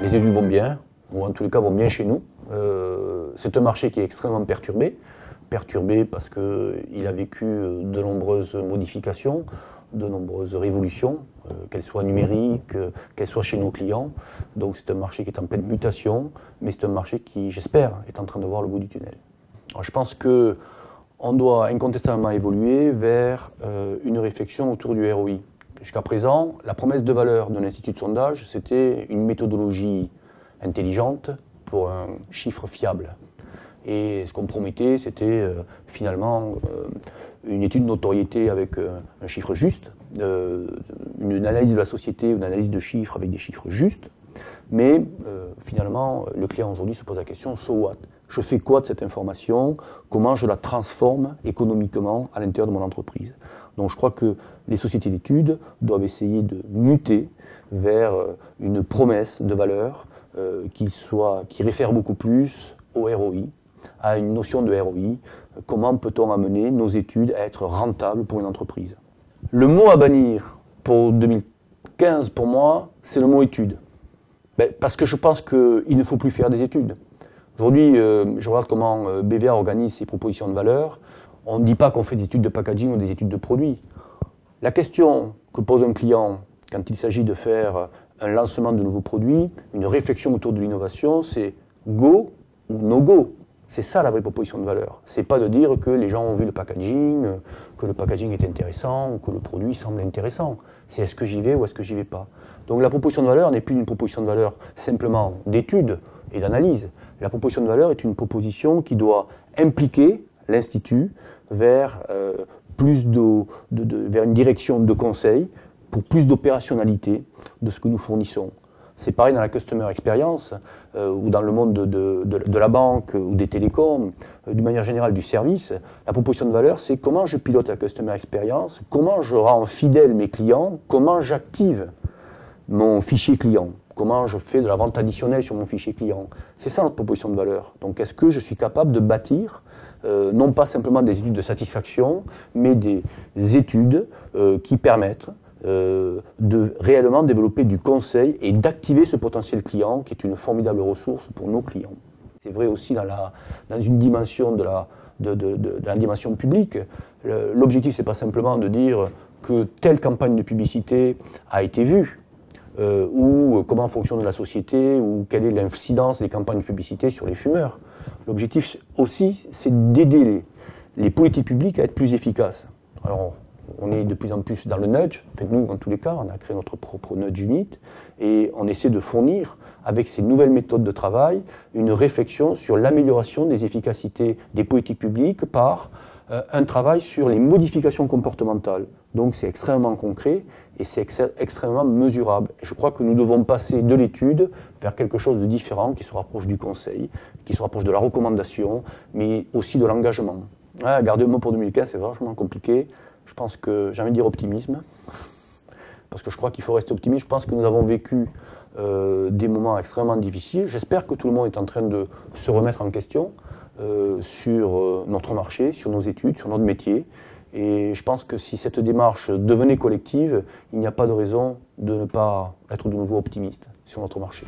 Les études vont bien, ou en tous les cas vont bien chez nous. C'est un marché qui est extrêmement perturbé parce qu'il a vécu de nombreuses modifications, de nombreuses révolutions, qu'elles soient numériques, qu'elles soient chez nos clients. Donc c'est un marché qui est en pleine mutation, mais c'est un marché qui, j'espère, est en train de voir le bout du tunnel. Alors, je pense qu'on doit incontestablement évoluer vers une réflexion autour du ROI. Jusqu'à présent, la promesse de valeur de l'Institut de sondage, c'était une méthodologie intelligente pour un chiffre fiable. Et ce qu'on promettait, c'était finalement une étude de notoriété avec un chiffre juste, une analyse de la société, une analyse de chiffres avec des chiffres justes. Mais finalement, le client aujourd'hui se pose la question, so what? Je fais quoi de cette information? Comment je la transforme économiquement à l'intérieur de mon entreprise? Donc je crois que les sociétés d'études doivent essayer de muter vers une promesse de valeur qui réfère beaucoup plus au ROI, à une notion de ROI. Comment peut-on amener nos études à être rentables pour une entreprise? Le mot à bannir pour 2015, pour moi, c'est le mot études. Parce que je pense qu'il ne faut plus faire des études. Aujourd'hui, je regarde comment BVA organise ses propositions de valeur. On ne dit pas qu'on fait des études de packaging ou des études de produits. La question que pose un client quand il s'agit de faire un lancement de nouveaux produits, une réflexion autour de l'innovation, c'est go ou no go. C'est ça la vraie proposition de valeur. C'est pas de dire que les gens ont vu le packaging, que le packaging est intéressant ou que le produit semble intéressant. C'est est-ce que j'y vais ou est-ce que j'y vais pas. Donc la proposition de valeur n'est plus une proposition de valeur simplement d'étude et d'analyse. La proposition de valeur est une proposition qui doit impliquer l'Institut vers vers une direction de conseil pour plus d'opérationnalité de ce que nous fournissons. C'est pareil dans la customer experience ou dans le monde de la banque ou des télécoms, d'une manière générale du service. La proposition de valeur, c'est comment je pilote la customer experience, comment je rends fidèles mes clients, comment j'active mon fichier client, comment je fais de la vente additionnelle sur mon fichier client. C'est ça notre proposition de valeur. Donc est-ce que je suis capable de bâtir non pas simplement des études de satisfaction, mais des études qui permettent de réellement développer du conseil et d'activer ce potentiel client qui est une formidable ressource pour nos clients. C'est vrai aussi dans une dimension de la dimension publique. L'objectif, c'est pas simplement de dire que telle campagne de publicité a été vue, ou comment fonctionne la société, ou quelle est l'incidence des campagnes de publicité sur les fumeurs. L'objectif aussi, c'est d'aider les politiques publiques à être plus efficaces. Alors, on est de plus en plus dans le nudge. En fait, nous, en tous les cas, on a créé notre propre nudge unit et on essaie de fournir, avec ces nouvelles méthodes de travail, une réflexion sur l'amélioration des efficacités des politiques publiques par un travail sur les modifications comportementales. Donc c'est extrêmement concret et c'est extrêmement mesurable. Et je crois que nous devons passer de l'étude vers quelque chose de différent qui se rapproche du conseil, qui se rapproche de la recommandation, mais aussi de l'engagement. Garder un mot pour 2015, c'est vachement compliqué. Je pense que, j'ai envie de dire optimisme, parce que je crois qu'il faut rester optimiste. Je pense que nous avons vécu des moments extrêmement difficiles. J'espère que tout le monde est en train de se remettre en question sur notre marché, sur nos études, sur notre métier. Et je pense que si cette démarche devenait collective, il n'y a pas de raison de ne pas être de nouveau optimiste sur notre marché.